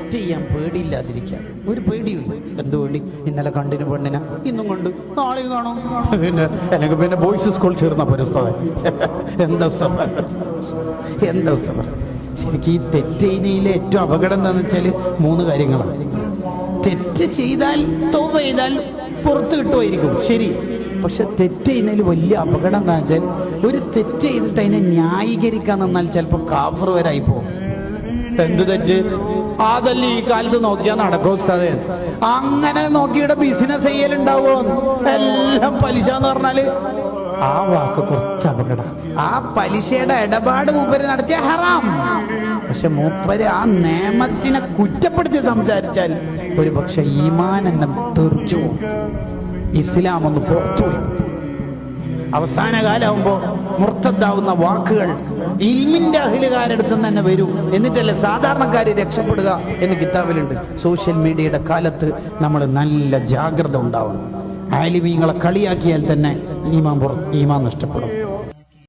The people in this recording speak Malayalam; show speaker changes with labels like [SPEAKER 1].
[SPEAKER 1] തെറ്റ് ചെയ്യാൻ പേടിയില്ലാതിരിക്കാം. ഒരു പേടിയില്ല. എന്ത് പേടി? ഇന്നലെ കണ്ടിന് പെണ്ണിനെ, ഇന്നും കണ്ടു, നാളെയും കാണും. എനിക്ക് പിന്നെ ബോയ്സ് സ്കൂൾ ചേർന്ന പരിസ്ഥിതി. എന്താ ശരിക്കും ഈ തെറ്റ് ചെയ്യുന്നതിലെ ഏറ്റവും അപകടം എന്താണെന്ന് വെച്ചാൽ 3 കാര്യങ്ങളാണ്. തെറ്റ് ചെയ്താൽ തൗബ ചെയ്താൽ പുറത്ത് കിട്ടുമായിരിക്കും, ശരി. പക്ഷെ തെറ്റ് ചെയ്യുന്നതിൽ വലിയ അപകടം എന്താ വെച്ചാൽ, ഒരു തെറ്റ് ചെയ്തിട്ട് അതിനെ ന്യായീകരിക്കാൻ നിന്നാൽ ചിലപ്പോൾ കാഫർ വരായി പോകും. എന്ത് തെറ്റ്? അതല്ലേ ഈ കാലത്ത് നോക്കിയാൽ നടക്കും ഉസ്താദേ. അങ്ങനെ നോക്കിയുടെ ബിസിനസ് ചെയ്യലുണ്ടാവോ? എല്ലാം പലിശ എന്ന് പറഞ്ഞാല് ആ വാക്ക് കുറച്ച് അപകടം. ആ പലിശയുടെ ഇടപാട് മൂപ്പര് നടത്തിയ ഹറാം. പക്ഷെ മൂപ്പര് ആ നിയമത്തിനെ കുറ്റപ്പെടുത്തി സംസാരിച്ചാൽ ഒരു പക്ഷെ ഈമാൻ എന്നെ തെറിച്ചു പോകും, ഇസ്ലാം ഒന്ന് പുറത്തുപോയി. അവസാന കാലമാകുമ്പോ മുർത്തദ്ദാവുന്ന വാക്കുകൾ ഇൽമിന്റെ അഹ്ലുകാരടുത്ത് തന്നെ വരും. എന്നിട്ടല്ലേ സാധാരണക്കാര് രക്ഷപ്പെടുക എന്ന് കിതാബിലുണ്ട്. സോഷ്യൽ മീഡിയയുടെ കാലത്ത് നമ്മൾ നല്ല ജാഗ്രത ഉണ്ടാവണം. ആലിമീങ്ങളെ കളിയാക്കിയാൽ തന്നെ ഈമാൻ നഷ്ടപ്പെടും.